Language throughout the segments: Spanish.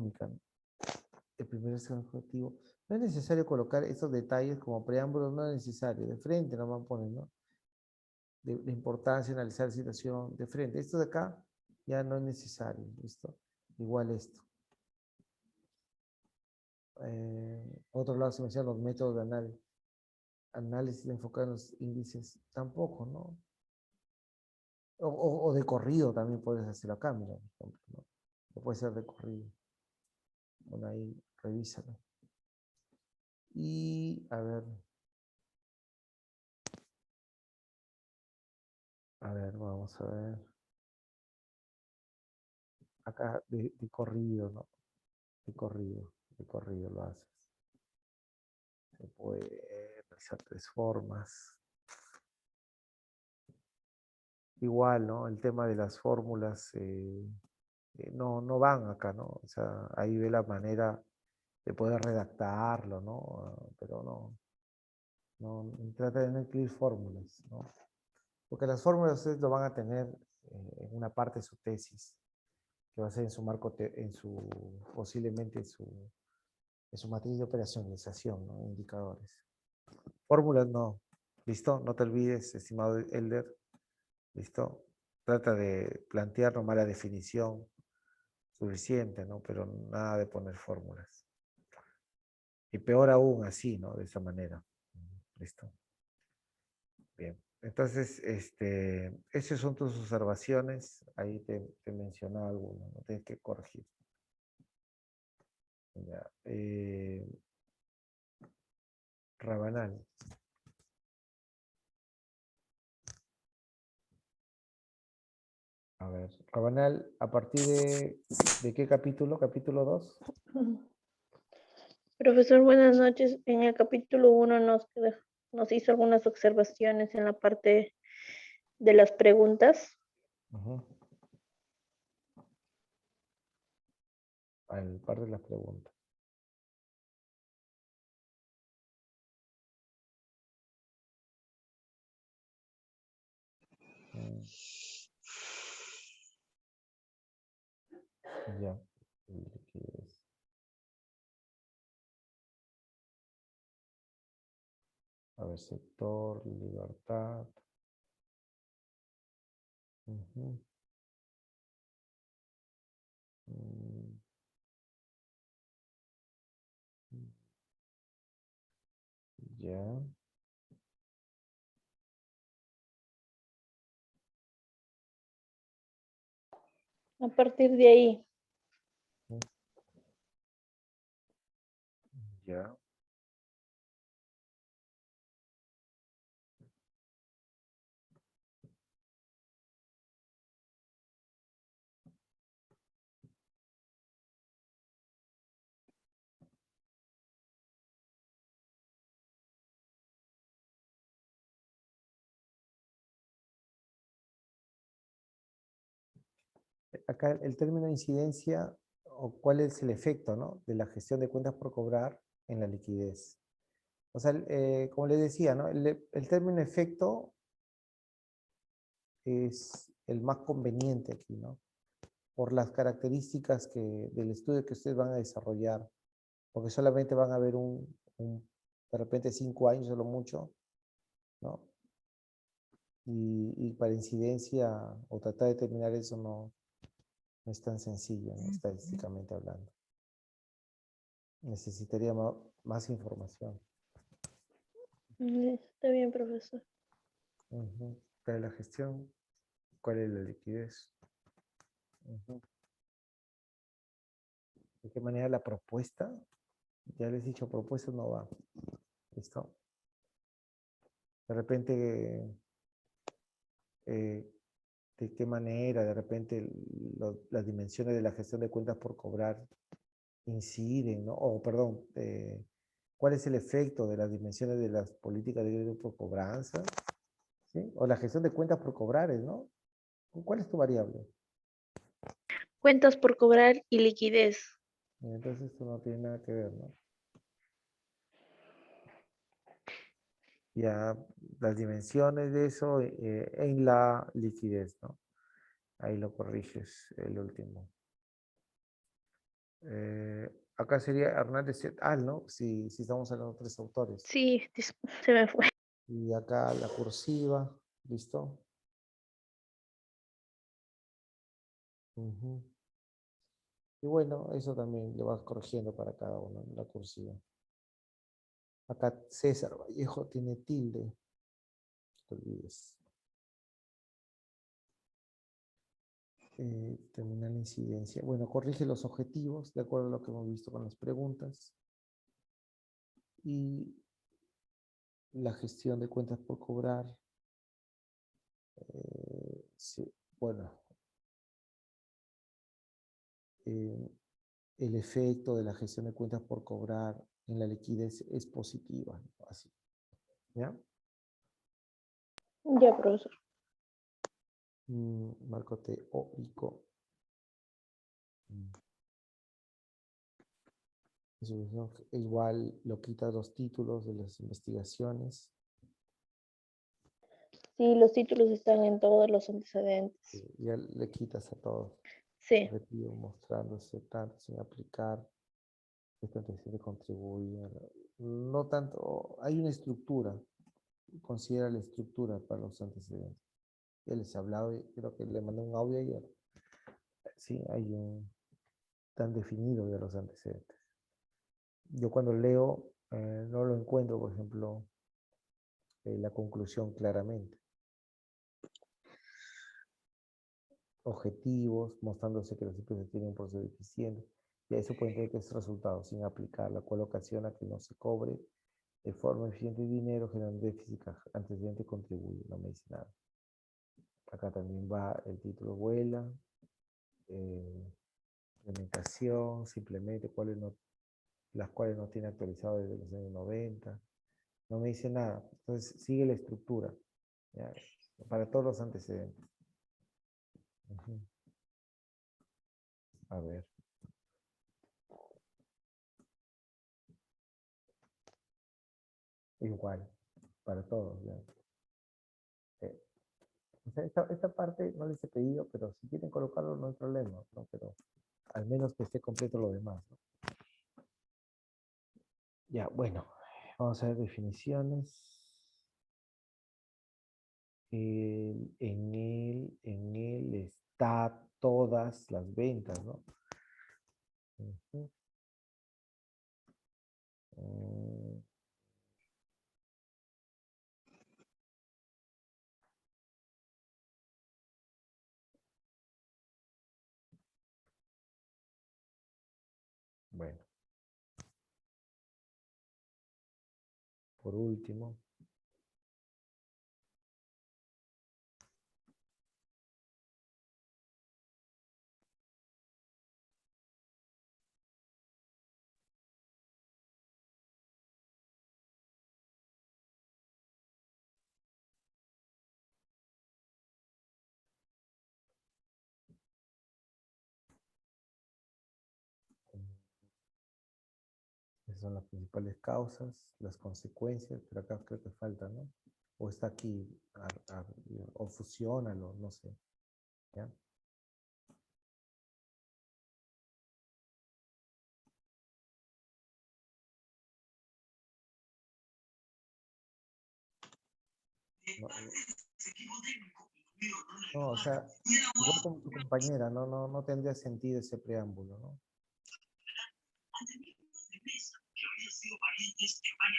económica, ¿no? El primer examen objetivo. No es necesario colocar estos detalles como preámbulo, no es necesario. De frente nomás ponen, ¿no? De importancia, analizar la situación de frente. Esto de acá ya no es necesario, ¿listo? Igual esto. Por otro lado, se mencionan los métodos de análisis enfocado en los índices, tampoco, ¿no? O de corrido también puedes hacerlo acá, mira, por ejemplo, ¿no? O puede ser de corrido. Bueno, ahí revísalo. Y, a ver, vamos a ver. Acá de corrido, ¿no? De corrido lo haces. Se puede realizar 3 formas. Igual, ¿no? El tema de las fórmulas no van acá, ¿no? O sea, ahí ve la manera de poder redactarlo, ¿no? Pero no trata de no incluir fórmulas, ¿no? Porque las fórmulas ustedes lo van a tener en una parte de su tesis, que va a ser en su marco, posiblemente en su matriz de operacionalización, ¿no? Indicadores. Fórmulas no. ¿Listo? No te olvides, estimado Elder. ¿Listo? Trata de plantear nomás la definición suficiente, ¿no? Pero nada de poner fórmulas. Y peor aún así, ¿no? De esa manera. ¿Listo? Bien. Entonces, esas son tus observaciones. Ahí te mencionaba alguno, no tienes que corregir. Ya. Rabanal. A ver, Rabanal, ¿a partir de qué capítulo? ¿Capítulo 2? Profesor, buenas noches. En el capítulo 1 nos hizo algunas observaciones en la parte de las preguntas. Al par de las preguntas. Ya. Liquidez. A ver, sector, libertad. Ya. A partir de ahí, Ya. Acá el término incidencia, o cuál es el efecto, ¿no? De la gestión de cuentas por cobrar en la liquidez. O sea, como les decía, ¿no? El término efecto es el más conveniente aquí, ¿no? Por las características del estudio que ustedes van a desarrollar, porque solamente van a ver de repente 5 años o lo mucho, ¿no? Y para incidencia o tratar de determinar eso no es tan sencillo, ¿no? Estadísticamente hablando. Necesitaría más información. está bien, profesor. ¿Cuál es la gestión? ¿Cuál es la liquidez? ¿De qué manera la propuesta? Ya les he dicho, propuesta no va. ¿Listo? De repente, ¿de qué manera de repente las dimensiones de la gestión de cuentas por cobrar inciden, ¿no? O, perdón, ¿cuál es el efecto de las dimensiones de las políticas de crédito por cobranza? ¿Sí? O la gestión de cuentas por cobrar, ¿no? ¿Cuál es tu variable? Cuentas por cobrar y liquidez. Entonces esto no tiene nada que ver, ¿no? Ya las dimensiones de eso en la liquidez, ¿no? Ahí lo corriges, el último. acá sería Hernández et al, ¿no? Si estamos hablando de 3 autores. Sí, se me fue. Y acá la cursiva, ¿listo? Ujú. Y bueno, eso también lo vas corrigiendo para cada uno, la cursiva. Acá César Vallejo tiene tilde. No te olvides. Terminal incidencia. Bueno, corrige los objetivos de acuerdo a lo que hemos visto con las preguntas. Y la gestión de cuentas por cobrar. Sí, bueno, el efecto de la gestión de cuentas por cobrar en la liquidez es positiva, ¿no? Así, ¿ya? Ya, profesor. Marco teórico. Eso igual lo quita los títulos de las investigaciones. Sí, los títulos están en todos los antecedentes. Ya le quitas a todos. Sí. Objetivo mostrándose tanto sin aplicar. Este antecedente contribuye. No tanto, hay una estructura. Considera la estructura para los antecedentes. Ya les he hablado y creo que le mandé un audio ayer. Sí, hay un tan definido ya los antecedentes. Yo cuando leo no lo encuentro, por ejemplo, la conclusión claramente. Objetivos, mostrándose que los empresas tienen un proceso eficiente. Y a eso puede tener que es resultado sin aplicar, la cual ocasiona que no se cobre de forma eficiente dinero, generando déficit antecedente contribuye, no me dice nada. Acá también va el título vuela, implementación, simplemente las cuales no tiene actualizado desde los años 90. No me dice nada. Entonces sigue la estructura, ¿ya? Para todos los antecedentes. A ver. Igual, para todos. ¿Ya? O sea, esta parte no les he pedido, pero si quieren colocarlo no hay problema, ¿no? Pero al menos que esté completo lo demás, ¿no? Ya, bueno, vamos a ver definiciones. En él está todas las ventas, ¿no? Bueno, por último. Esas son las principales causas, las consecuencias, pero acá creo que falta, ¿no? O está aquí, o fusiónalo, no sé. ¿Ya? No, no, o sea, igual como tu compañera, no tendría sentido ese preámbulo, ¿no?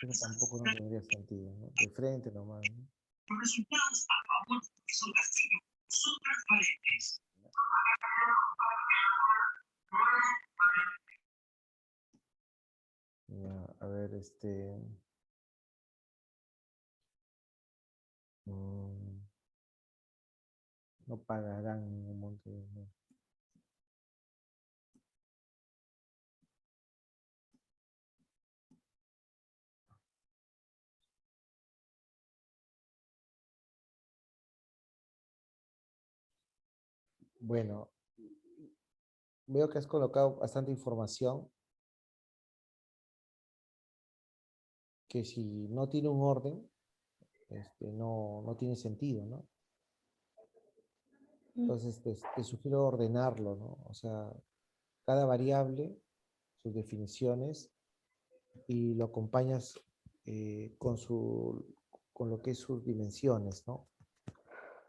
Eso tampoco no tendría sentido, ¿no? De frente nomás, ¿no? Los resultados a favor de Profesor Castillo son transparentes. Ya, a ver, no pagarán un monto de dinero. Bueno, veo que has colocado bastante información que si no tiene un orden, no tiene sentido, ¿no? Entonces te sugiero ordenarlo, ¿no? O sea, cada variable sus definiciones y lo acompañas con lo que es sus dimensiones, ¿no? A todo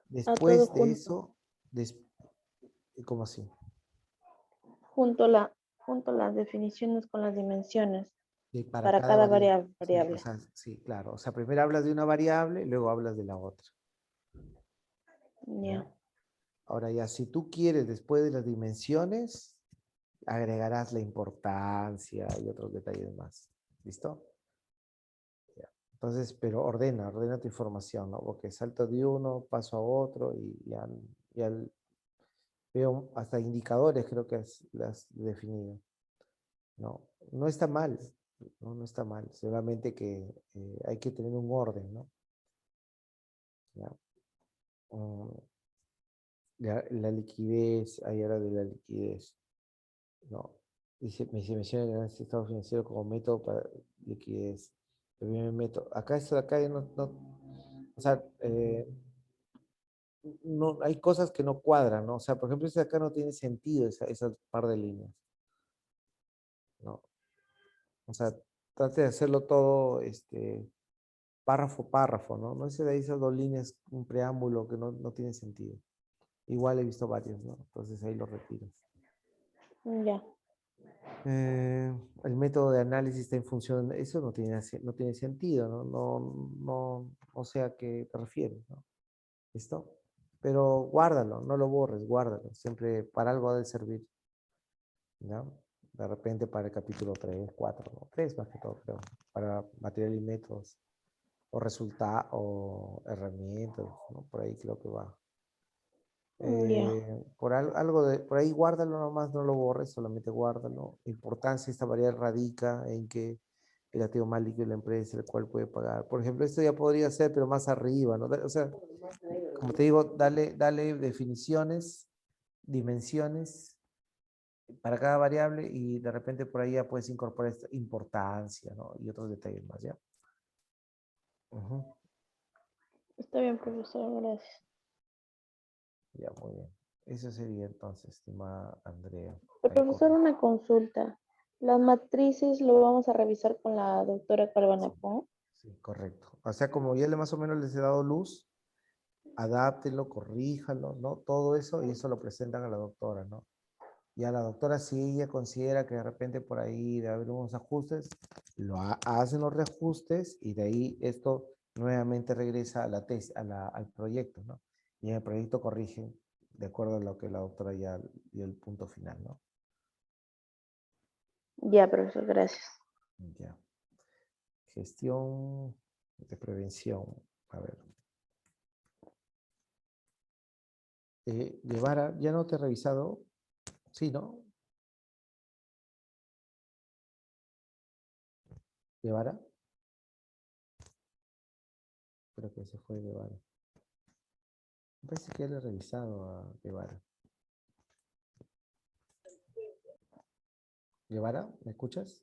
Después de junto, eso, ¿cómo así? junto las definiciones con las dimensiones Para para cada cada variable. Sí, o variable. sea, sí, claro. O sea, primero hablas de una variable, luego hablas de la otra. Ya. ¿Ya? Ahora ya, si tú quieres, después de las dimensiones, agregarás la importancia y otros detalles más. ¿Listo? Ya. Entonces, pero ordena tu información, ¿no? Porque salto de uno, paso a otro y ya veo hasta indicadores creo que las definido. No, no está mal, no está mal, solamente que hay que tener un orden, ¿no? ¿Ya? Mm, la liquidez, ahí habla de la liquidez, ¿no? Se menciona el análisis de estado financiero como método para liquidez. El primer método. Acá esto de acá ya o sea, no, hay cosas que no cuadran, ¿no? O sea, por ejemplo, este de acá no tiene sentido, esa par de líneas, ¿no? O sea, trate de hacerlo todo, párrafo, ¿no? No sé de ahí esas dos líneas, un preámbulo que no tiene sentido. Igual he visto varios, ¿no? Entonces ahí lo retiro. Ya. El método de análisis está en función, eso no tiene sentido, ¿no? No sé a qué te refieres, ¿no? ¿Listo? Pero guárdalo, no lo borres, guárdalo. Siempre para algo ha de servir, ¿no? De repente para el capítulo 3 4 ¿no? 3 más que todo, creo. Para material y métodos, o resultados, o herramientas, ¿no? Por ahí creo que va. Ya. Por ahí guárdalo nomás, no lo borres, solamente guárdalo. Importancia, esta variable radica en que el activo más líquido de la empresa, el cual puede pagar. Por ejemplo, esto ya podría ser, pero más arriba, ¿no? O sea, como te digo, dale definiciones, dimensiones para cada variable y de repente por ahí ya puedes incorporar esta importancia, ¿no? Y otros detalles más, ¿ya? Ujú. Está bien, profesor, gracias. Ya, muy bien. Eso sería entonces, estimada Andrea. Pero, Ahí profesor, corre. una consulta. Las matrices lo vamos a revisar con la doctora Sí, Calvanapón. sí, correcto. O sea, como ya más o menos les he dado luz, adáptenlo, corríjanlo, ¿no? Todo eso y eso lo presentan a la doctora, ¿no? Y a la doctora, si ella considera que de repente por ahí debe haber unos ajustes, hacen los reajustes y de ahí esto nuevamente regresa a la tesis, al proyecto, ¿no? Y en el proyecto corrigen de acuerdo a lo que la doctora ya dio el punto final, ¿no? Ya, profesor, gracias. Ya. Gestión de prevención. A ver. Guevara, ¿ya no te he revisado? Sí, ¿no? Guevara. Creo que se fue Guevara. Me parece que ya le he revisado a Guevara. Guevara, ¿me escuchas?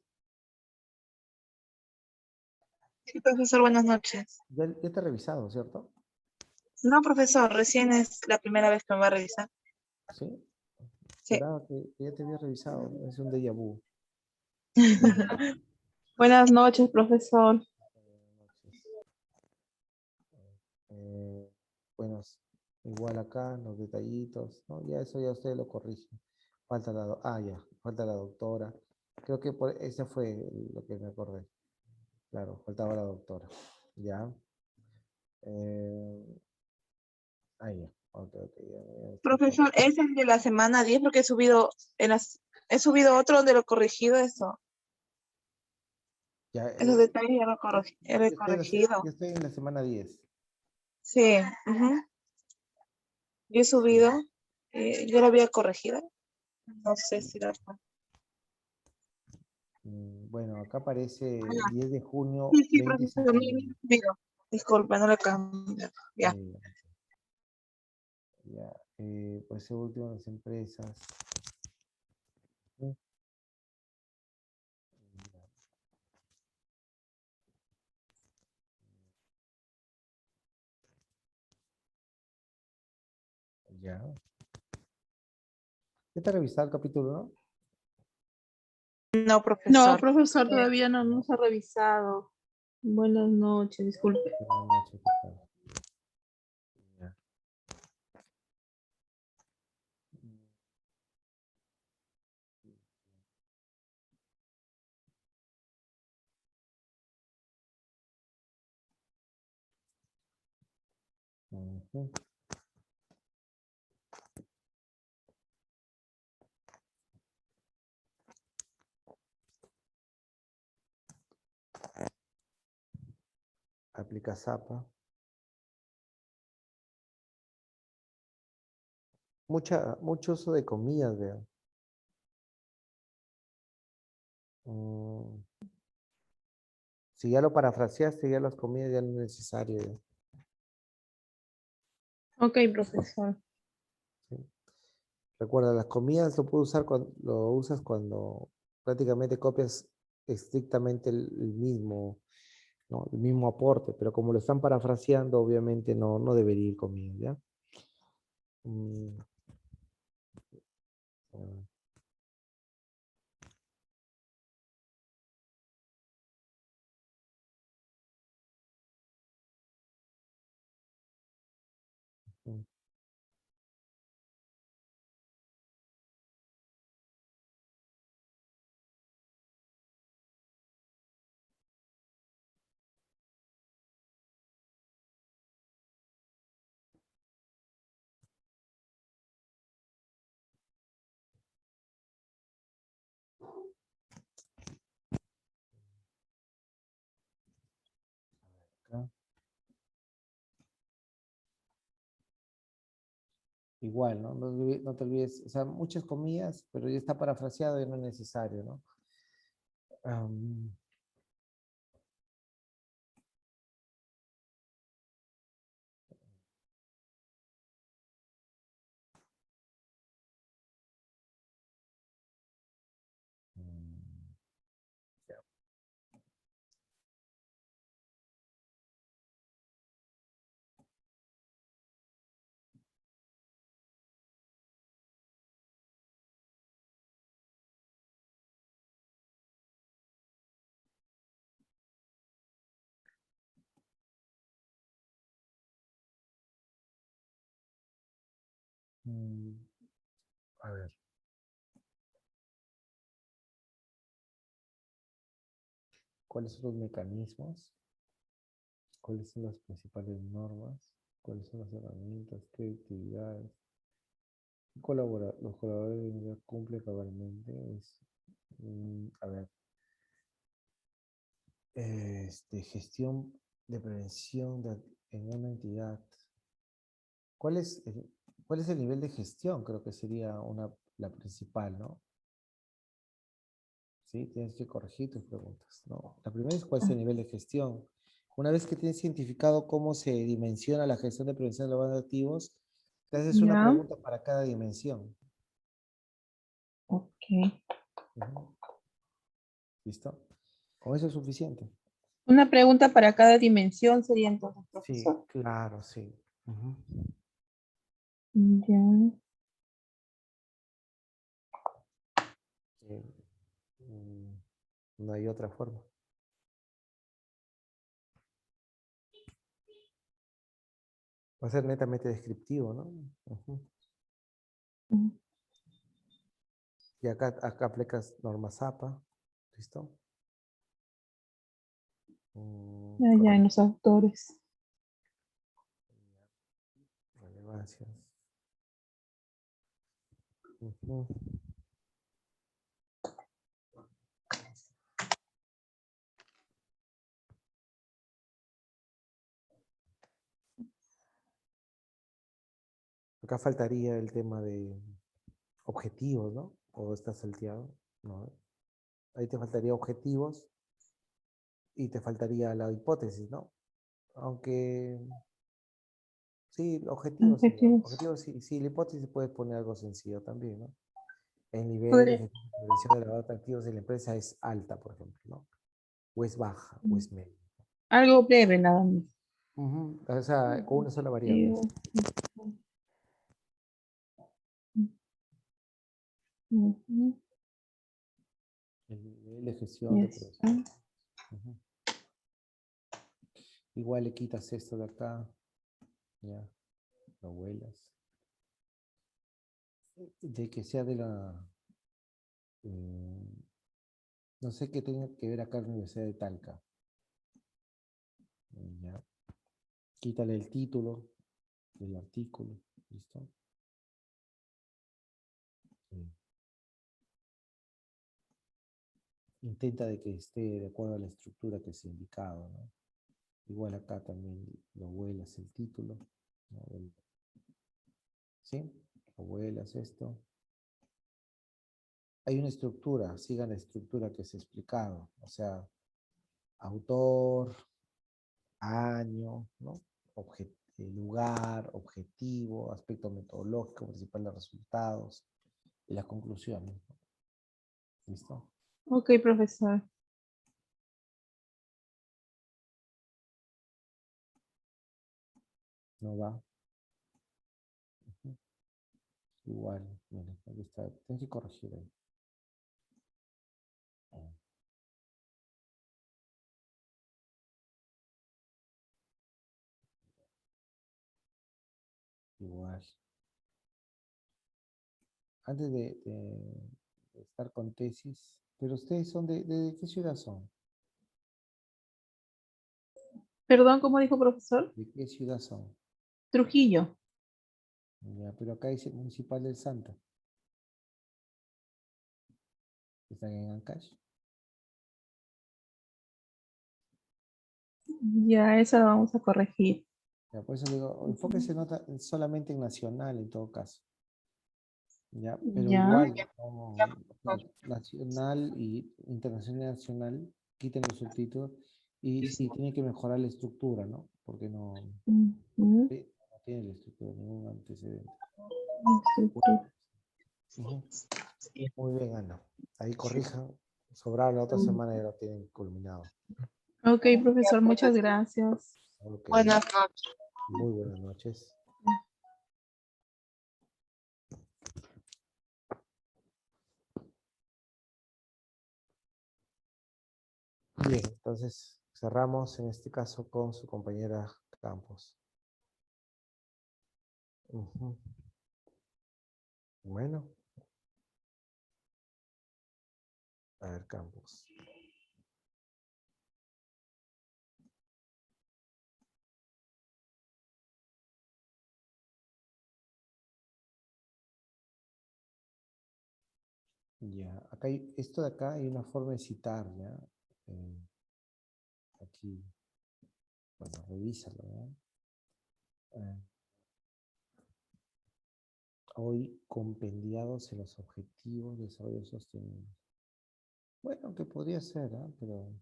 Sí, profesor, buenas noches. Ya te he revisado, ¿cierto? No, profesor, recién es la primera vez que me va a revisar. Sí. Sí. Juraba que ya te había revisado. Es un déjà vu. Buenas noches, profesor. Buenas noches. Eh, bueno, igual acá, los detallitos, ¿no? Ya eso ya ustedes lo corrigen. Ya, falta la doctora. Creo que ese fue lo que me acordé. Claro, faltaba la doctora. Ya. Eh, ya. Ok, ya estoy Profesor, es el de la semana 10 porque he subido otro donde lo he corregido eso. Ya, Esos detalles ya lo he yo corregido. estoy en la semana 10. Sí. Ujú. Yo he subido, yo lo había corregido. No sé si lo... Bueno, acá aparece Ah, 10 de junio sí, sí, profesor, no, 2051. no, digo, disculpa, no lo cambié. Ya. Eh, ya, por ese último, las empresas. Mm, Ya. ¿Ya te has revisado el capítulo, no? No, No, profesor. profesor, todavía no nos ha revisado. Buenas noches, disculpe. Buenas noches, ¿qué tal? Ya. Ujú. Aplica Zapa. Mucho uso de comillas, vean. Mm, Si ya lo parafraseaste, ya las comillas ya no es necesario. Ya. Ok, profesor. ¿Sí? Recuerda, las comillas lo puedes usar lo usas cuando prácticamente copias estrictamente el mismo, ¿no? El mismo aporte, pero como lo están parafraseando, obviamente no debería ir comillas, ¿ya? Mm, ah, mm. Acá. Igual, ¿no? No te olvides, o sea, muchas comillas, pero ya está parafraseado y no es necesario, ¿no? Am, mm, ya. Mm, a ver. ¿Cuáles son los mecanismos? ¿Cuáles son las principales normas? ¿Cuáles son las herramientas? ¿Qué actividades? Los colaboradores de unidad cumplen cabalmente. A ver, gestión de prevención en una entidad. ¿Cuál es cuál es el nivel de gestión? Creo que sería la principal, ¿no? Sí, tienes que corregir tus preguntas, ¿no? La primera es cuál es el nivel de gestión. Una vez que tienes identificado cómo se dimensiona la gestión de prevención de los de activos, te haces una Ya. pregunta para cada dimensión. Ok. Ujú. ¿Listo? Con eso es suficiente. Una pregunta para cada dimensión sería entonces, Sí, profesor. claro, sí. Ujú. Ya. Eh, mm, no hay otra forma. Va a ser netamente descriptivo, ¿no? Ujú. Y acá aplicas norma Zapa. ¿Listo? Ya en los autores. Relevancias. Ujú. Acá faltaría el tema de objetivos, ¿no? O está salteado, ¿no? Ahí te faltaría objetivos y te faltaría la hipótesis, ¿no? Aunque sí, objetivos sería. Objetivos. Objetivos sí, sí, la hipótesis puedes poner algo sencillo también, ¿no? El nivel de Podría- gestión de prevención de lavado de activos de la empresa es alta, por ejemplo, ¿no? O es baja, o es media. Algo breve nada más. Ujú. O sea, con una sola variable. Sí. Ujú. de gestión de Ya producción. está. Ujú. Igual le quitas esto de acá, ya, lo vuelas. De que sea de la, no sé qué tenga que ver acá la Universidad de Talca. Ya. Quítale el título del artículo, ¿listo? Sí. Intenta de que esté de acuerdo a la estructura que se ha indicado, ¿no? Igual acá también lo vuelas el título, ¿no? ¿Sí? Lo vuelas esto. Hay una estructura, sigan la estructura que se ha explicado, o sea, autor, año, ¿no? Lugar, objetivo, aspecto metodológico, principal de resultados y las conclusiones, ¿no? ¿Listo? Ok, profesor. No va. Ujú. Igual, mira, aquí está. Tienes que corregir ahí. Ah, igual. Antes de estar con tesis, pero ustedes son de qué ciudad son? Perdón, ¿cómo dijo profesor? ¿De qué ciudad son? Trujillo. Ya, pero acá dice Municipal del Santa. ¿Están en Ancash? Ya, eso lo vamos a corregir. Ya, por eso digo, enfóquese solamente en nacional en todo caso. Ya, pero Ya. igual, no, nacional y internacional nacional, quiten los subtítulos y tiene que mejorar la estructura, ¿no? Porque no, Ujú. sí, no tiene la estructura, ningún antecedente. Estructura. Ujú. Muy bien, Ana. Ahí corrijan. Sobrar la otra semana ya lo tienen culminado. Ok, profesor, muchas gracias. Ok. Buenas noches. Muy buenas noches. Bien, entonces cerramos en este caso con su compañera Campos. Ujú. Bueno, a ver, Campos. Ya, acá hay, esto de acá hay una forma de citar, ¿ya? Eh, aquí, bueno, revísalo, ¿no? Eh, hoy compendiados en los objetivos de desarrollo sostenible. Bueno, que podría ser, ¿ah? Pero...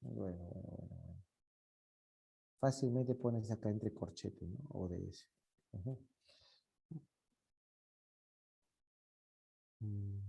bueno. Fácilmente pones acá entre corchetes, ¿no? ODS. Ujú. Mm,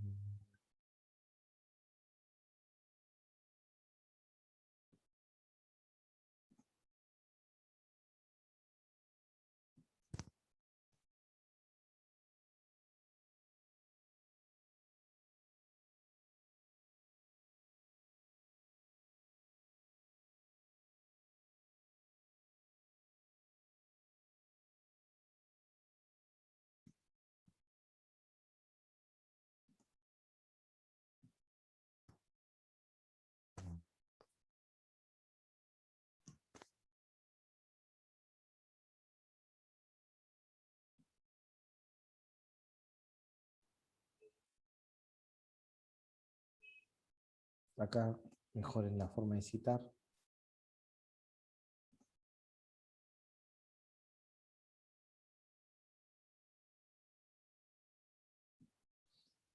Acá mejoren la forma de citar.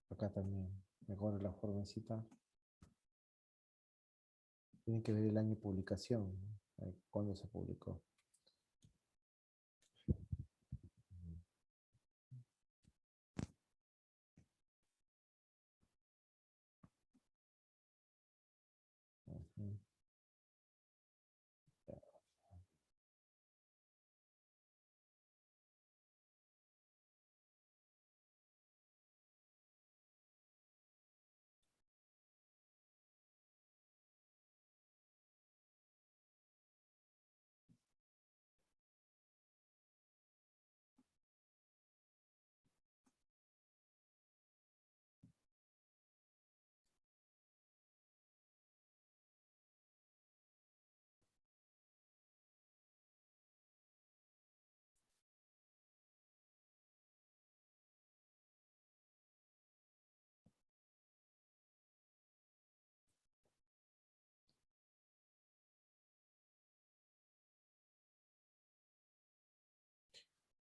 Acá también mejoren la forma de citar. Tienen que ver el año de publicación, ¿no? ¿Cuándo se publicó? Ujú.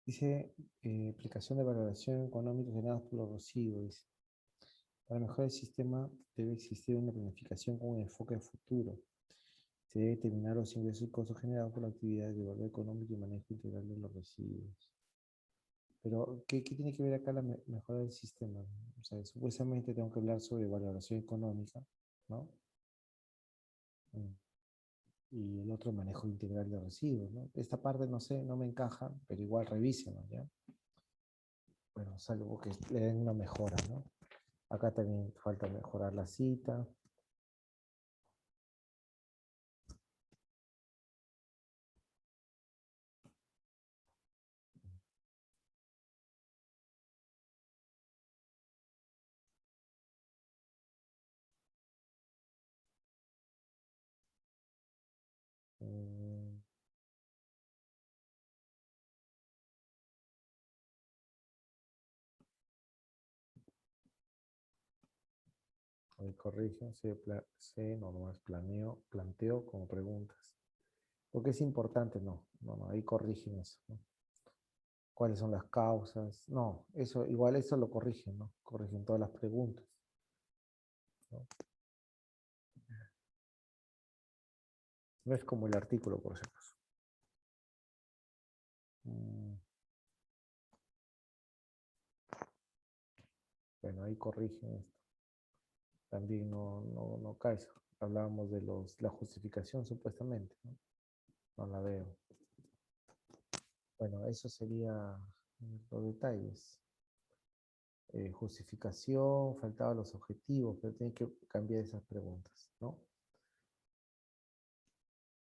Dice, aplicación de valoración económica generadas por los residuos. Dice, para mejorar el sistema debe existir una planificación con un enfoque en futuro. Se debe determinar los ingresos y costos generados por la actividad de valor económico y manejo integral de los residuos. Pero, ¿qué tiene que ver acá la mejora del sistema? O sea, supuestamente tengo que hablar sobre valoración económica, ¿no? Y el otro manejo integral de residuos, ¿no? Esta parte no sé, no me encaja, pero igual revísenlo, ¿ya? Bueno, salvo que le den una mejora, ¿no? Acá también falta mejorar la cita. Mm, ahí corrigen, no, nomás planteo como preguntas. Porque es importante, no, ahí corrigen eso, ¿no? ¿Cuáles son las causas? No, eso, igual eso lo corrigen, ¿no? Corrigen todas las preguntas, ¿no? No es como el artículo, por ejemplo. Bueno, ahí corrigen esto. También no cae eso. Hablábamos de la justificación, supuestamente, ¿no? No la veo. Bueno, eso sería los detalles. Justificación, faltaban los objetivos, pero tiene que cambiar esas preguntas, ¿no?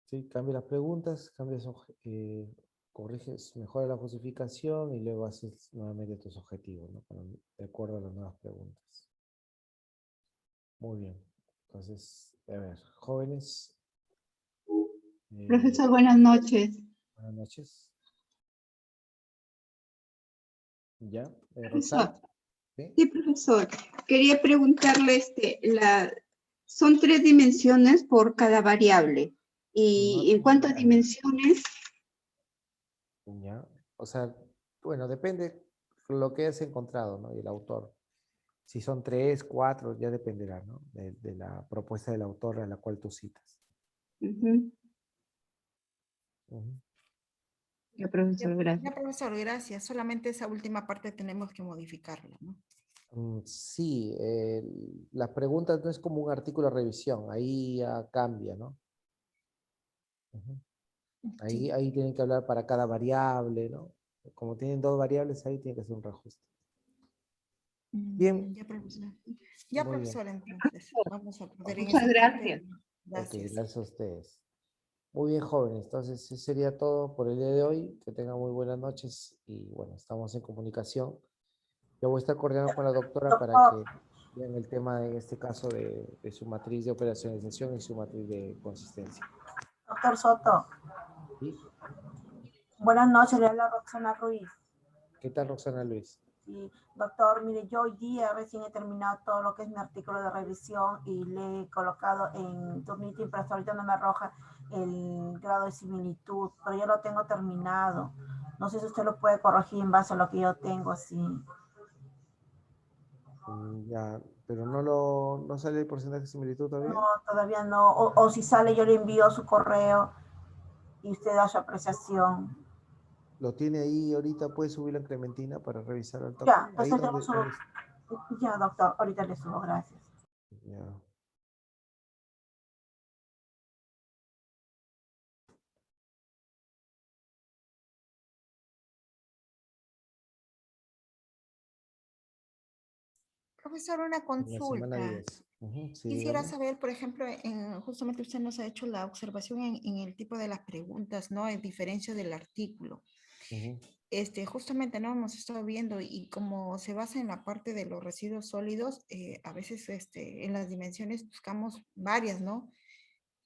Sí, cambia las preguntas, corriges, mejora la justificación y luego haces nuevamente tus objetivos, ¿no? De acuerdo a las nuevas preguntas. Muy bien. Entonces, a ver, jóvenes. Profesor, buenas noches. Buenas noches. ¿Ya? Profesor, Roxana, ¿sí? sí, profesor. Quería preguntarle, son 3 dimensiones por cada variable. ¿Y en cuántas dimensiones? Ya. O sea, bueno, depende lo que has encontrado, ¿no? Y el autor. Si son 3, 4, ya dependerá, ¿no? De la propuesta del autor a la cual tú citas. Ujú. Ujú. Ya, profesor, gracias. Ya, profesor, gracias. Solamente esa última parte tenemos que modificarla, ¿no? Sí, las preguntas no es como un artículo de revisión, ahí ya cambia, ¿no? Ujú. Sí. Ahí tienen que hablar para cada variable, ¿no? Como tienen 2 variables, ahí tiene que hacer un reajuste. Bien, Ya, profesor. Ya, muy bien. profesor, entonces, vamos a poder en Muchas esa parte. gracias. Ok, Gracias. gracias a ustedes. Muy bien, jóvenes. Entonces, eso sería todo por el día de hoy. Que tengan muy buenas noches y bueno, estamos en comunicación. Yo voy a estar coordinando con la doctora para que vean el tema, en este caso, de su matriz de operacionalización y su matriz de consistencia. Doctor Soto, ¿Sí? buenas noches, le habla Roxana Ruiz. ¿Qué tal, Roxana Luis? Sí, doctor, mire, yo hoy día recién he terminado todo lo que es mi artículo de revisión y le he colocado en Turnitin, pero hasta ahorita no me arroja el grado de similitud, pero ya lo tengo terminado. No sé si usted lo puede corregir en base a lo que yo tengo, así. Ya, pero no sale el porcentaje de similitud todavía. No, todavía no. O si sale, yo le envío su correo y usted da su apreciación. Lo tiene ahí ahorita, puede subirlo en Clementina para revisar al toque. Ya, Ahí entonces donde... ya, doctor, ahorita le subo, gracias. Ya. Profesor, una En la semana consulta. 10. Ujú, sí, Quisiera dígame. saber, por ejemplo, justamente usted nos ha hecho la observación en el tipo de las preguntas, ¿no? En diferencia del artículo. Ujú. Justamente no hemos estado viendo y como se basa en la parte de los residuos sólidos, a veces en las dimensiones buscamos varias, ¿no?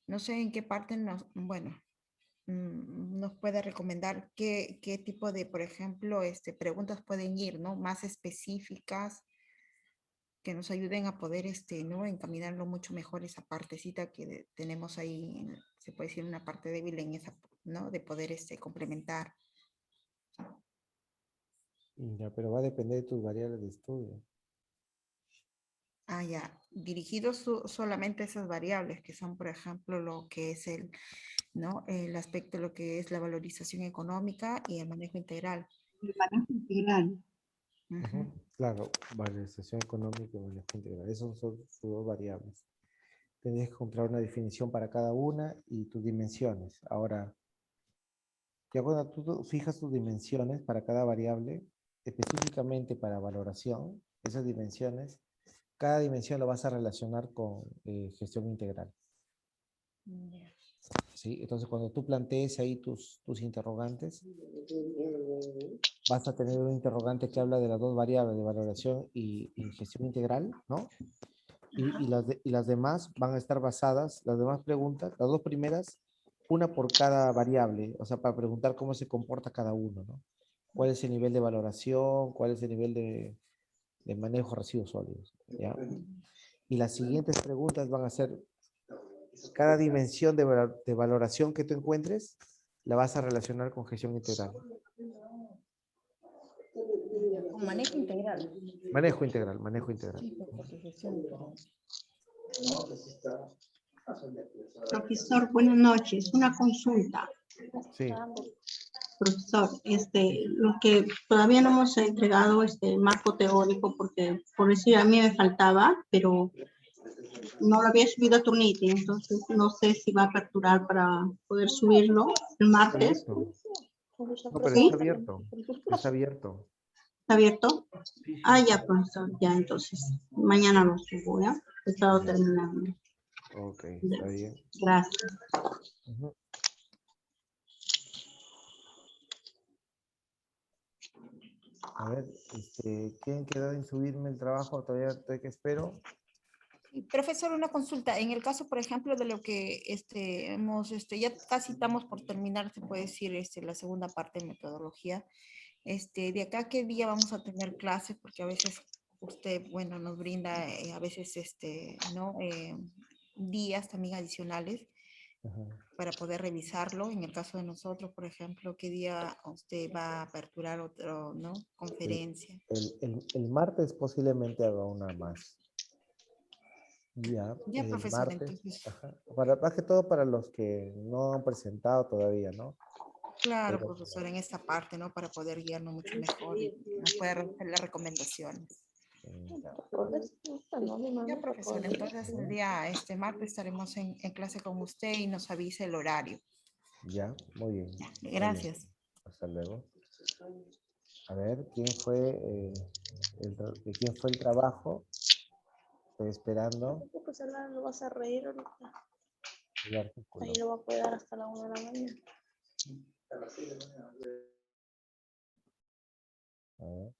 No sé en qué parte nos puede recomendar qué tipo de, por ejemplo, preguntas pueden ir, ¿no? Más específicas que nos ayuden a poder, ¿no? Encaminarlo mucho mejor esa partecita que tenemos ahí, se puede decir una parte débil en esa, ¿no? De poder, complementar. Ya, pero va a depender de tus variables de estudio. Ah, ya. Dirigidos solamente a esas variables que son, por ejemplo, lo que es ¿no? El aspecto de lo que es la valorización económica y el manejo integral. El manejo integral. Ujú, claro, valorización económica y manejo integral. Esas son sus dos variables. Tendrías que comprar una definición para cada una y tus dimensiones. Ahora, ya cuando tú fijas tus dimensiones para cada variable, específicamente para valoración, esas dimensiones, cada dimensión lo vas a relacionar con gestión integral. ¿Sí? Entonces, cuando tú plantees ahí tus interrogantes, vas a tener un interrogante que habla de las dos variables de valoración y gestión integral, ¿no? Y las demás van a estar basadas, las demás preguntas, las dos primeras, una por cada variable, o sea, para preguntar cómo se comporta cada uno, ¿no? ¿Cuál es el nivel de valoración? ¿Cuál es el nivel de manejo de residuos sólidos? ¿Ya? Y las siguientes preguntas van a ser, cada dimensión de valoración que tú encuentres, la vas a relacionar con gestión integral. Con manejo integral. Manejo integral, manejo integral. Porque gestión integral. Profesor, buenas noches. Una consulta. Sí. Profesor, lo que todavía no hemos entregado el marco teórico, porque por eso ya a mí me faltaba, pero no lo había subido a Turnitin, entonces no sé si va a aperturar para poder subirlo el martes. Abierto. No, pero ¿Sí? está abierto. Está abierto. ¿Está abierto? Sí, sí. Ah, ya, profesor, ya, entonces mañana lo subo, ¿ya? He estado terminando. Ok, está bien. Gracias. Ujú. A ver, ¿quién quedó en subirme el trabajo? Todavía estoy que espero. Y, profesor, una consulta. En el caso, por ejemplo, de lo que ya casi estamos por terminar, se puede decir, la segunda parte de metodología. De acá, ¿qué día vamos a tener clases? Porque a veces usted, bueno, nos brinda a veces, ¿no? Días también adicionales Ajá. para poder revisarlo. En el caso de nosotros, por ejemplo, ¿qué día usted va a aperturar otro, ¿no? Conferencia? El martes posiblemente haga una más. Ya, Ya, el profesor, martes. entonces, Ajá. Más que todo para los que no han presentado todavía, ¿no? claro, Pero, profesor, en esta parte, ¿no? Para poder guiarnos mucho mejor y nos puede hacer las recomendaciones. ya. Ya, profesor, entonces el día martes estaremos en clase con usted y nos avisa el horario. Ya, muy bien. Ya, Muy bien. gracias. Hasta luego. A ver, ¿quién fue quién fue el trabajo? Estoy esperando. Pues lo vas a reír ahorita. El artículo. Ahí lo va a cuidar hasta la 1 de la mañana. A ver.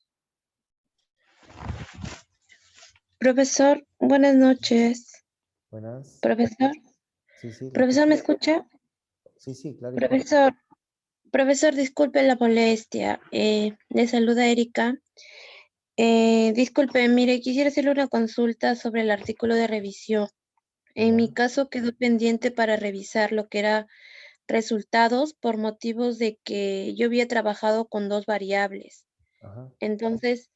Profesor, buenas noches. Buenas. Profesor, Sí, sí, le profesor, ¿me escucho. escucha? Sí, sí, claro. Profesor, disculpe la molestia. Le saluda Erika. Disculpe, mire, quisiera hacerle una consulta sobre el artículo de revisión. En mi Ya. caso quedó pendiente para revisar lo que era resultados por motivos de que yo había trabajado con dos variables. Ajá. Entonces,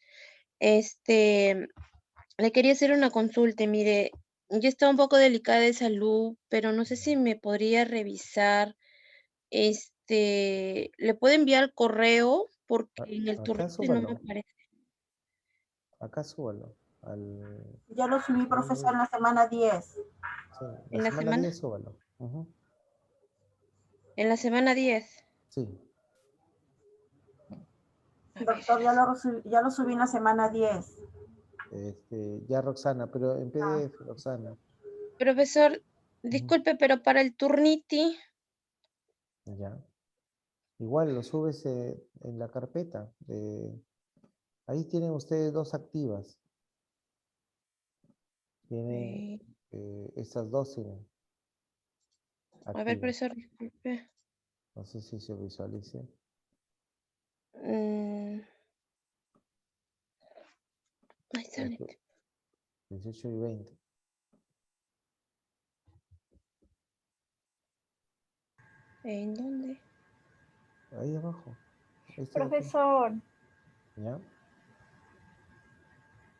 le quería hacer una consulta. Mire, yo estaba un poco delicada de salud, pero no sé si me podría revisar. ¿Le puedo enviar correo? Porque en el Acá torrente no me súbalo. aparece. Acá súbalo. Al, Ya lo subí, profesor, en la semana 10. sí, la ¿En la semana 10 semana? súbalo. Ujú. En la semana 10. Sí. A ver. Doctor, ya lo subí en la semana 10. Ya Roxana, pero en PDF, Roxana. Profesor, Ujú. disculpe, pero para el Turniti, Ya. Igual lo subes en la carpeta. Ahí tienen ustedes dos activas. Tienen eh, estas dos tienen a ver, activas. profesor, disculpe. No sé si se visualice. Mm, ahí sale. 18 y 20. ¿En dónde? Ahí abajo. Ahí está. Profesor, ¿Ya?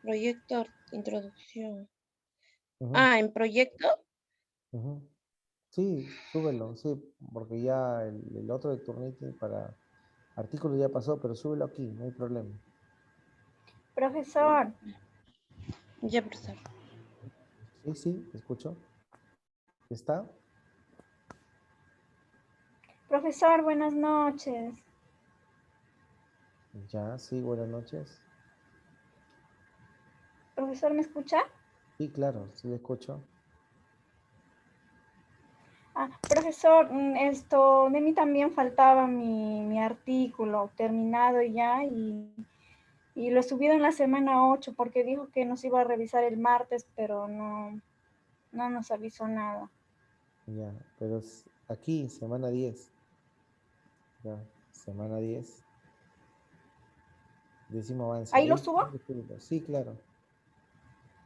Proyecto, introducción. Ujú, Ah, en proyecto. ujú. Sí, súbelo, sí, porque ya el otro de Turnitin para artículo ya pasó, pero súbelo aquí, no hay problema. Profesor, Ya, profesor. Sí, sí, te escucho. ¿Está? profesor, buenas noches. Ya, sí, buenas noches. Profesor, ¿me escucha? Sí, claro, sí, le escucho. Ah, profesor, de mí también faltaba mi artículo terminado ya y lo he subido en la semana 8 porque dijo que nos iba a revisar el martes, pero no nos avisó nada. Ya, pero aquí, semana 10. Ya, semana 10. Décimo avance. ¿Ahí lo Ahí subo? tiene que escribirlo. Sí, claro.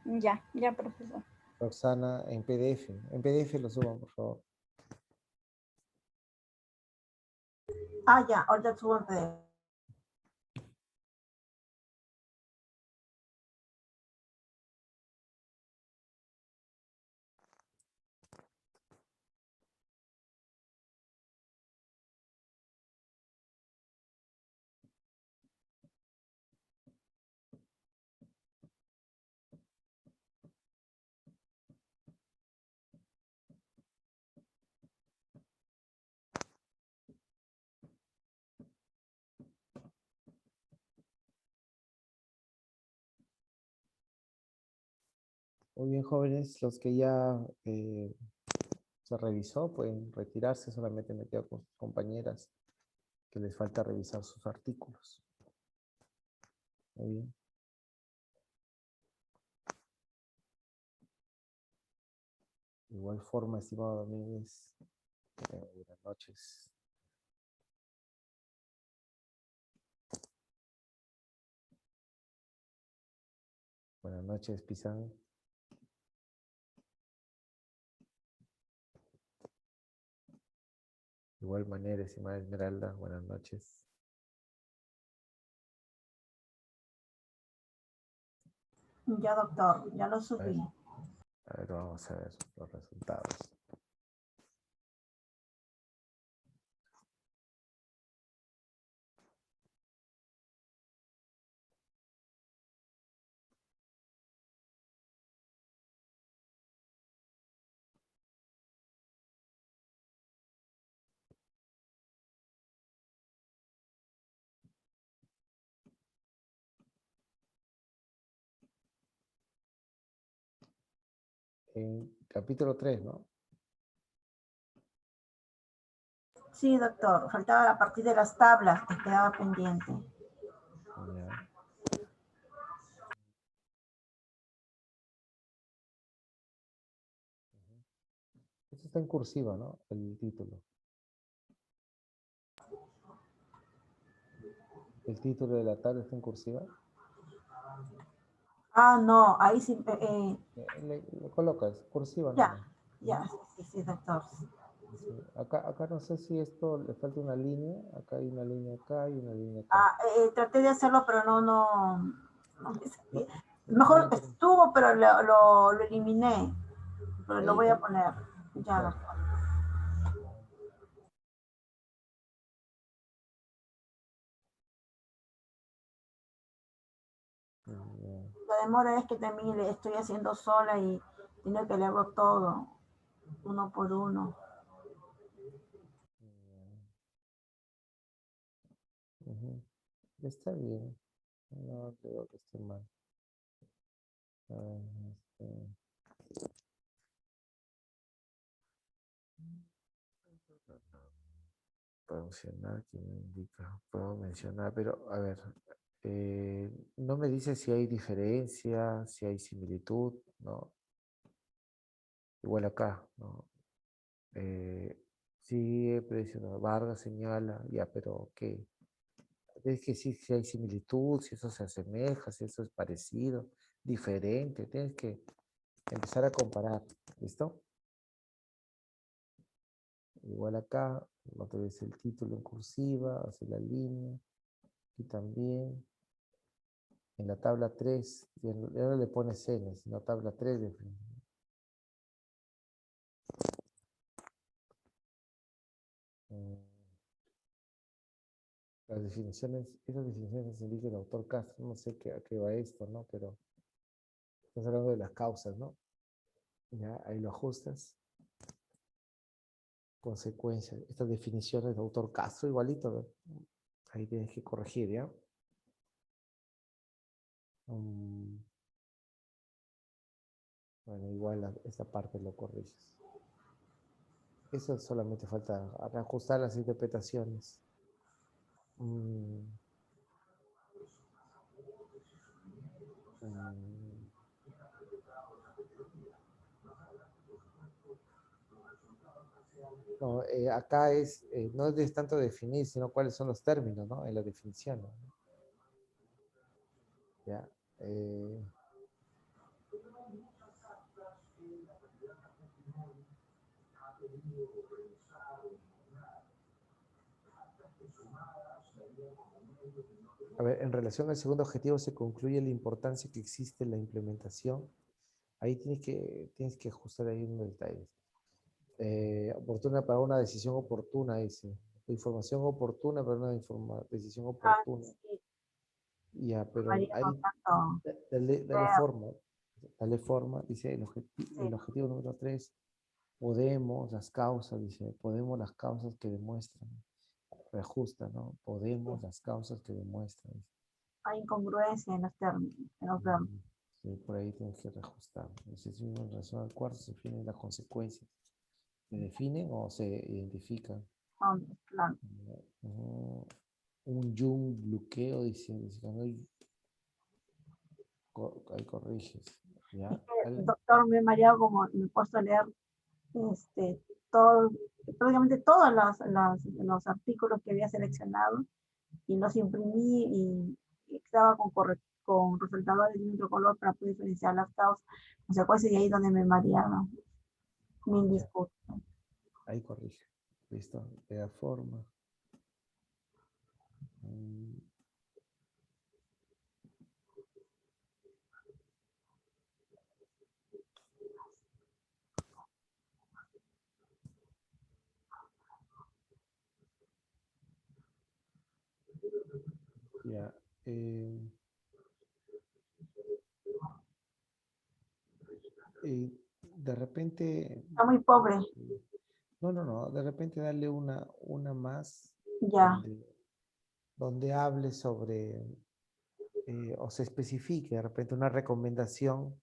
Ya, profesor. Roxana, en PDF. En PDF lo suban, por favor. Ah, ya, ahorita subo en PDF. Muy bien, jóvenes, los que ya se revisó pueden retirarse, solamente me quedo con sus compañeras que les falta revisar sus artículos. Muy bien. De igual forma, estimado Domínguez, buenas noches. Buenas noches, Pizán. De igual manera, estimada Esmeralda, buenas noches. Ya, doctor, ya lo A ver, subí. vamos a ver los resultados. En capítulo 3, ¿no? Sí, doctor, faltaba la partir de las tablas que quedaba pendiente. Ya. Esto está en cursiva, ¿no? El título. El título de la tabla está en cursiva. Ah, no, ahí sí, Le colocas cursiva ya, nomás. ya, sí, doctor. Sí. Acá no sé si esto le falta una línea. Acá hay una línea acá y una línea acá. Ah, traté de hacerlo, pero no me No, salía. no Mejor le interesa. estuvo, pero lo eliminé. Pero lo voy a Edítalo. poner. Ya, Claro. doctor. Ya. La demora es que también le estoy haciendo sola y tengo que leerlo todo, uno por uno. Ujú. Está bien. No creo que esté mal. Ah, puedo mencionar, ¿quién me indica? Puedo mencionar, pero a ver, no me dice si hay diferencia, si hay similitud, ¿no? Igual acá, ¿no? Sí, presionado. Vargas señala, ya, pero ¿qué? Es que sí, si hay similitud, si eso se asemeja, si eso es parecido, diferente, tienes que empezar a comparar, ¿listo? Igual acá, otra vez el título en cursiva, hace la línea, aquí también. En la tabla 3, y ahora le pone cenes, en la tabla 3 de las definiciones, esas definiciones indica el autor Castro, no sé a qué va esto, ¿no? Pero estás hablando de las causas, ¿no? Ya, ahí lo ajustas. Consecuencias. Estas definiciones de autor Castro, igualito, ¿no? Ahí tienes que corregir, ¿ya? Bueno, igual esta parte lo corriges. Eso solamente falta ajustar las interpretaciones. No, acá no es tanto definir, sino cuáles son los términos, ¿no? En la definición, ¿no? Ya. A ver, en relación al segundo objetivo se concluye la importancia que existe en la implementación. Ahí tienes que ajustar ahí unos detalles. Oportuna para una decisión oportuna, dice. Información oportuna para una decisión oportuna. Sí. Ya, pero María, ahí no tanto. dale forma. Dale forma, dice el Sí. objetivo número 3. Podemos, las causas, dice, podemos las causas que demuestran. Reajusta, ¿no? Podemos las causas que demuestran. Hay incongruencia en los términos. Sí, por ahí tienes que reajustar. Entonces, en relación al cuarto se definen las consecuencias. ¿Se definen o se identifican? Claro. Un yung bloqueo, dice cuando ahí corriges. ¿Ya? Doctor, me he mareado como me he puesto a leer prácticamente todos los artículos que había seleccionado y los imprimí y estaba con resaltadores de otro color para poder diferenciar las causas, consecuencias, y ahí donde me mareaba. Mil disculpas. Ahí corrige. Listo. De la forma. Ya. De repente. Está muy pobre. No. De repente darle una más. Ya. Donde hable sobre. O se especifique de repente una recomendación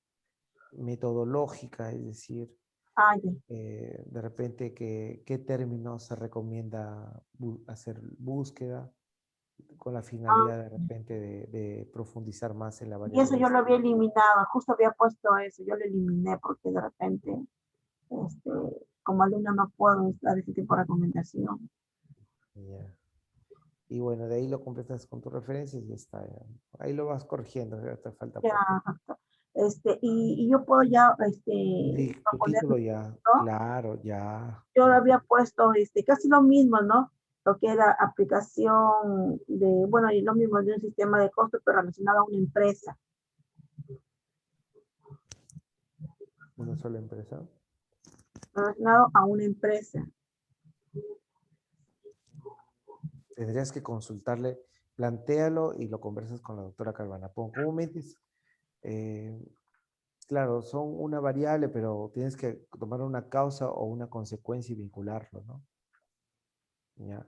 metodológica, es decir, de repente qué términos se recomienda hacer búsqueda con la finalidad de repente de profundizar más en la Y eso variable. yo lo había eliminado, justo había puesto eso, yo lo eliminé porque de repente, como alumna no puedo dar ese tipo de recomendación. Yeah. Y bueno, de ahí lo completas con tus referencias y ya está. Ya. Ahí lo vas corrigiendo, ya te falta poco. Y yo puedo ya Sí, tu título ya, ¿no? claro, ya. Yo había puesto casi lo mismo, ¿no? Lo que era aplicación de, bueno, y lo mismo de un sistema de costo, pero relacionado a una empresa. ¿Una sola empresa? Relacionado a una empresa. Tendrías que consultarle, plantéalo y lo conversas con la doctora Carvanapón. Comúnmente, claro, son una variable, pero tienes que tomar una causa o una consecuencia y vincularlo, ¿no? Ya.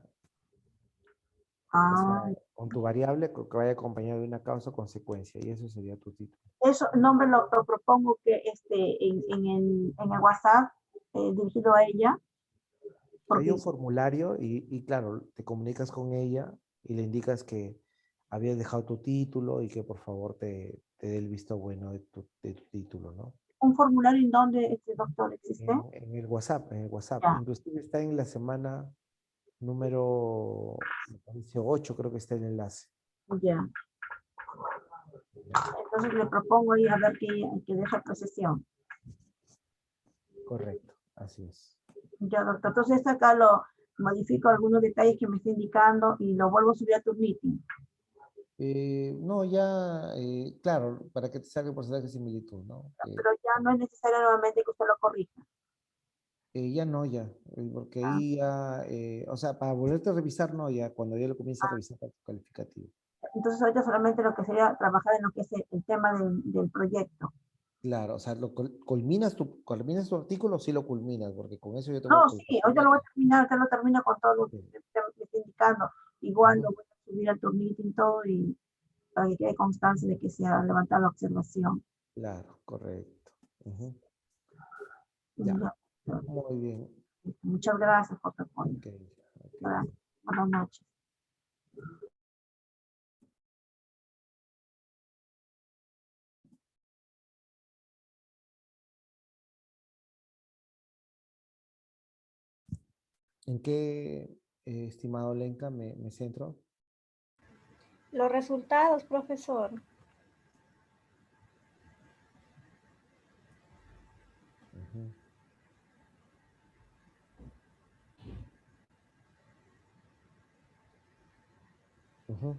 O sea, con tu variable que vaya acompañado de una causa o consecuencia, y eso sería tu título. Eso no me lo propongo que en el WhatsApp dirigido a ella. Hay un formulario y claro, te comunicas con ella y le indicas que habías dejado tu título y que por favor te dé el visto bueno de tu título, ¿no? ¿Un formulario en dónde, doctor, existe? En el WhatsApp, Ya. Inclusive está en la semana número 8, creo que está el enlace. Ya. Entonces le propongo ahí a ver que deje procesión. Correcto, así es. Ya, doctor. Entonces acá lo modifico algunos detalles que me está indicando y lo vuelvo a subir a Turnitin. No, ya, claro, para que te salga el porcentaje de similitud, ¿no? Pero ya no es necesario nuevamente que usted lo corrija. Ya no, ya, porque Ah, ahí ya, o sea, para volverte a revisar, no, ya, cuando ya lo comienza a revisar para tu calificativo. entonces ahorita solamente lo que sería trabajar en lo que es el tema del proyecto. Claro, o sea, culminas tu artículo, sí lo culminas, porque con eso yo te voy a No, colocar sí, tu ahorita lo voy nota. a terminar, que lo termino con todo lo que Sí. me está indicando. Igual lo Ujú. voy a subir al Turnitin todo y para que quede constancia de que se ha levantado la observación. Claro, correcto. Ujú. Y Ya, ya. muy bien. Muchas gracias por tu apoyo. Ok, ok. Gracias. Buenas noches. ¿En qué, estimado Lenka, me centro? Los resultados, profesor. Ujú. Ujú.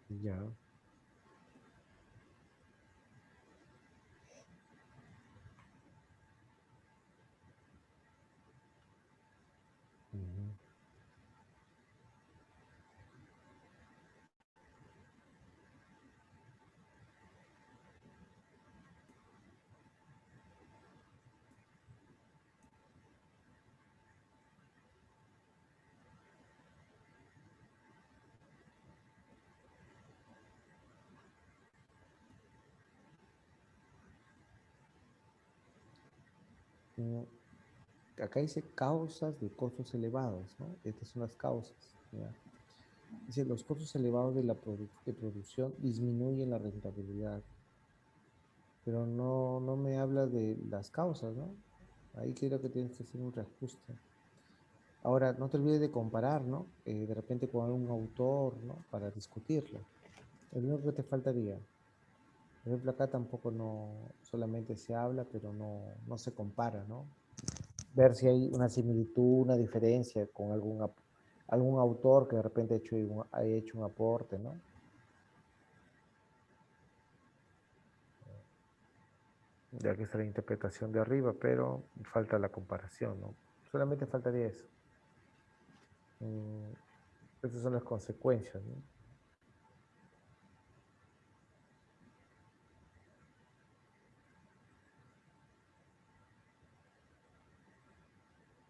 Ya. Ujú. Mm, Acá dice causas de costos elevados, ¿no? Estas son las causas, ¿ya? Dice, los costos elevados de de producción disminuyen la rentabilidad, pero no me habla de las causas, ¿no? Ahí creo que tienes que hacer un reajuste. Ahora, no te olvides de comparar, ¿no? De repente con algún autor, ¿no? Para discutirlo. Es lo único que te faltaría. Por ejemplo, acá tampoco no solamente se habla, pero no se compara, ¿no? Ver si hay una similitud, una diferencia con algún autor que de repente haya hecho un aporte, ¿no? Ya que está la interpretación de arriba, pero falta la comparación, ¿no? Solamente faltaría eso. Esas son las consecuencias, ¿no?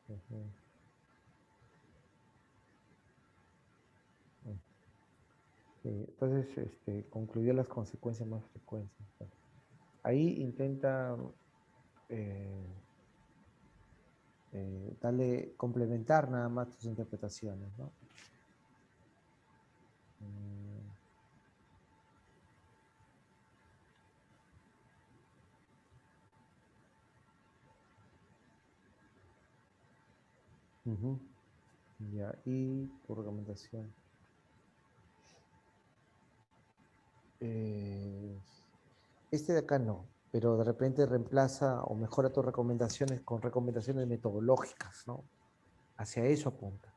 Ujú. Sí, entonces, concluyó las consecuencias más frecuentes. Bueno, ahí intenta complementar nada más tus interpretaciones, ¿no? Mm, ujú. Ya, y tu recomendación. Eh, este de acá no, pero de repente reemplaza o mejora tus recomendaciones con recomendaciones metodológicas, ¿no? Hacia eso apunta.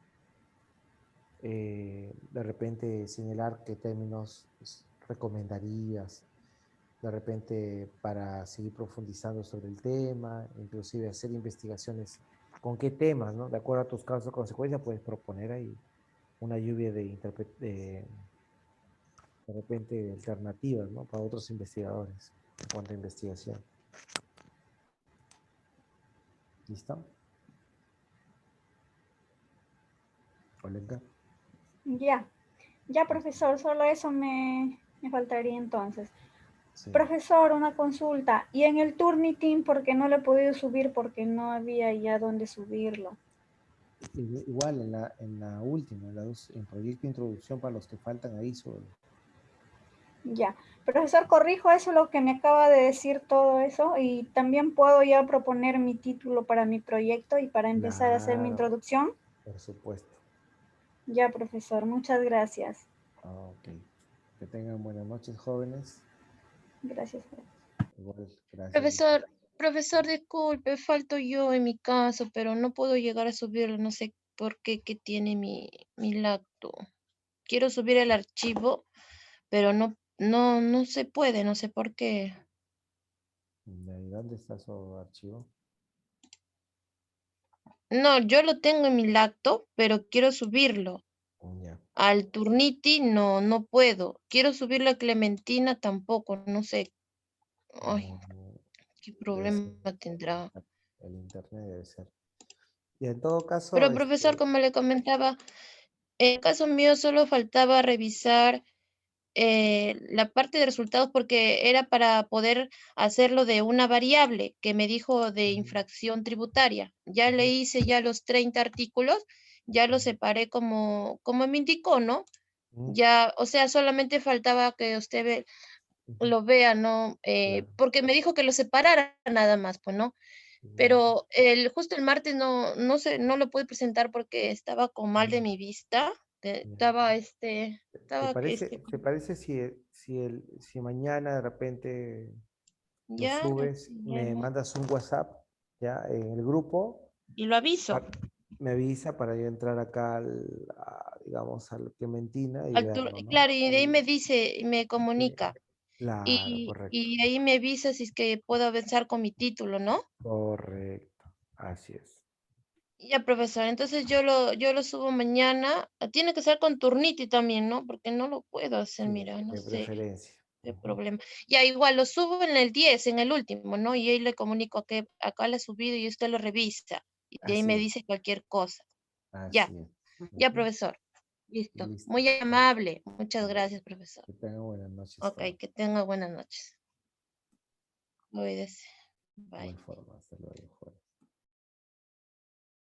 De repente señalar qué términos pues, recomendarías, de repente para seguir profundizando sobre el tema, inclusive hacer investigaciones con qué temas, ¿no? De acuerdo a tus casos de consecuencia, puedes proponer ahí una lluvia de repente alternativas, ¿no? Para otros investigadores en cuanto a investigación. ¿Listo? Olenka. Ya, ya, profesor, solo eso me faltaría entonces. Sí. Profesor, una consulta. Y en el Turnitin, ¿por qué no lo he podido subir? Porque no había ya dónde subirlo. Igual en la última, en proyecto de introducción para los que faltan ahí sobre. Ya. Profesor, corrijo eso, lo que me acaba de decir todo eso, y también puedo ya proponer mi título para mi proyecto y para empezar a hacer mi Claro, introducción. por supuesto. Ya, profesor, muchas gracias. Ok. Que tengan buenas noches, jóvenes. Gracias. Igual, gracias. Profesor, Profesor, disculpe, falto yo en mi caso, pero no puedo llegar a subirlo, no sé por qué, que tiene mi lacto. Quiero subir el archivo, pero no se puede, no sé por qué. ¿Y dónde está su archivo? No, yo lo tengo en mi lacto, pero quiero subirlo. Ya. Al Turniti no puedo. Quiero subirlo a Clementina tampoco, no sé. Ay, qué Debe ser problema tendrá. el internet, debe ser. Y en todo caso, Pero profesor, como le comentaba, en el caso mío solo faltaba revisar la parte de resultados porque era para poder hacerlo de una variable que me dijo de infracción tributaria. Ya le hice ya los 30 artículos, ya los separé como me indicó, ¿no? Ya, o sea, solamente faltaba que usted lo vea, ¿no? Porque me dijo que lo separara nada más, pues, ¿no? Pero justo el martes no lo pude presentar porque estaba con mal de mi vista. ¿Te Estaba que parece si mañana de repente lo ya, subes, me mandas un WhatsApp ya en el grupo? y lo aviso. Me avisa para yo entrar acá digamos, al Clementina y verlo, ¿no? Claro, y de ahí me dice, me comunica. Claro, Y, correcto. y ahí me avisa si es que puedo avanzar con mi título, ¿no? Correcto, así es. Ya, profesor, entonces yo lo subo mañana. Tiene que ser con Turniti también, ¿no? Porque no lo puedo hacer, Sí, mira, no de sé preferencia. qué problema. Ya, igual lo subo en el 10, en el último, ¿no? Y ahí le comunico que acá lo he subido y usted lo revisa. Y de ahí Así me es, dice cualquier cosa. Ya, así es. ya, profesor. Listo. Listo. Muy amable. Muchas gracias, profesor. Que tengan buenas noches Ok, todos. que tenga buenas noches. Cuídese. Igual Bye. forma, hasta luego, Juan.